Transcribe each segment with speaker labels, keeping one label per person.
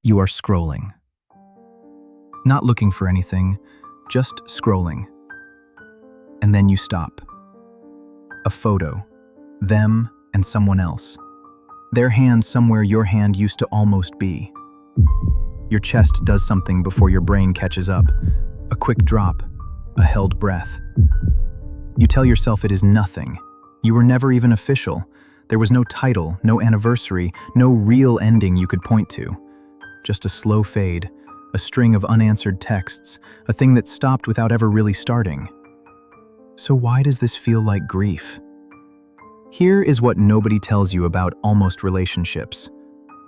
Speaker 1: You are scrolling. Not looking for anything, just scrolling. And then you stop. A photo. Them and someone else. Their hand somewhere your hand used to almost be. Your chest does something before your brain catches up. A quick drop, a held breath. You tell yourself it is nothing. You were never even official. There was no title, no anniversary, no real ending you could point to. Just a slow fade, a string of unanswered texts, a thing that stopped without ever really starting. So why does this feel like grief? Here is what nobody tells you about almost relationships.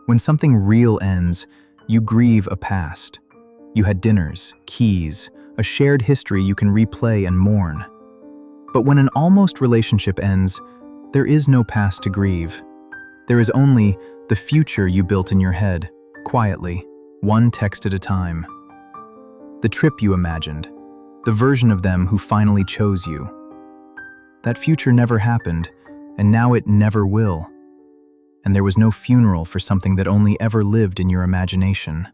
Speaker 1: When something real ends, you grieve a past. You had dinners, keys, a shared history you can replay and mourn. But when an almost relationship ends, there is no past to grieve. There is only the future you built in your head, quietly, one text at a time. The trip you imagined, the version of them who finally chose you. That future never happened, and now it never will. And there was no funeral for something that only ever lived in your imagination.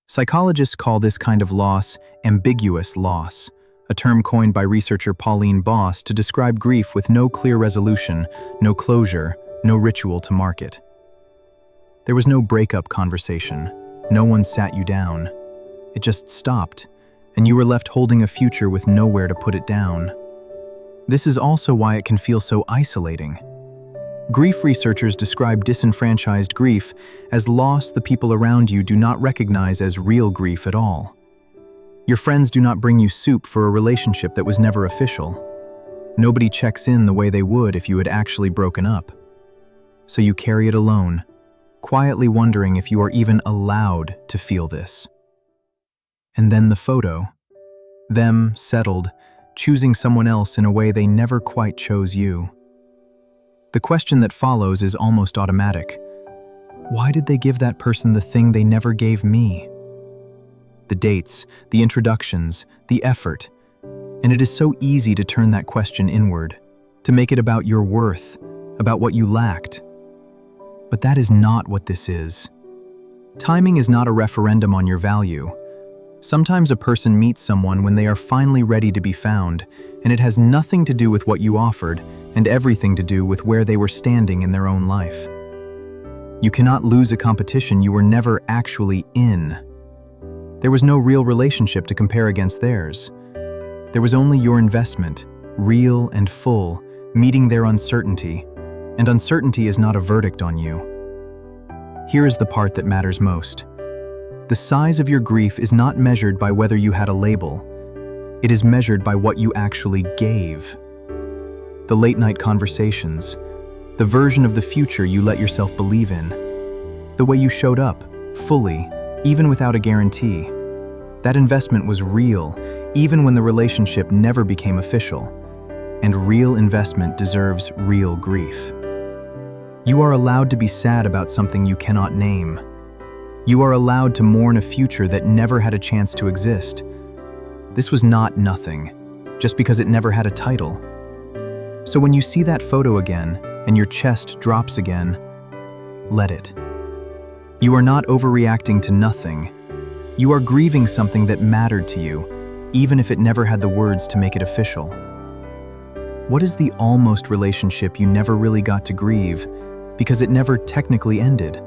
Speaker 1: Psychologists call this kind of loss ambiguous loss, a term coined by researcher Pauline Boss to describe grief with no clear resolution, no closure, no ritual to mark it. There was no breakup conversation. No one sat you down. It just stopped, and you were left holding a future with nowhere to put it down. This is also why it can feel so isolating. Grief researchers describe disenfranchised grief as loss the people around you do not recognize as real grief at all. Your friends do not bring you soup for a relationship that was never official. Nobody checks in the way they would if you had actually broken up. So you carry it alone, quietly wondering if you are even allowed to feel this. And then the photo. Them settled, choosing someone else in a way they never quite chose you. The question that follows is almost automatic. Why did they give that person the thing they never gave me? The dates, the introductions, the effort. And it is so easy to turn that question inward, to make it about your worth, about what you lacked. But that is not what this is. Timing is not a referendum on your value. Sometimes a person meets someone when they are finally ready to be found, and it has nothing to do with what you offered and everything to do with where they were standing in their own life. You cannot lose a competition you were never actually in. There was no real relationship to compare against theirs. There was only your investment, real and full, meeting their uncertainty, and uncertainty is not a verdict on you. Here is the part that matters most. The size of your grief is not measured by whether you had a label. It is measured by what you actually gave. The late-night conversations, the version of the future you let yourself believe in, the way you showed up, fully, even without a guarantee. That investment was real, even when the relationship never became official. And real investment deserves real grief. You are allowed to be sad about something you cannot name. You are allowed to mourn a future that never had a chance to exist. This was not nothing, just because it never had a title. So when you see that photo again, and your chest drops again, let it. You are not overreacting to nothing. You are grieving something that mattered to you, even if it never had the words to make it official. What is the almost relationship you never really got to grieve, because it never technically ended?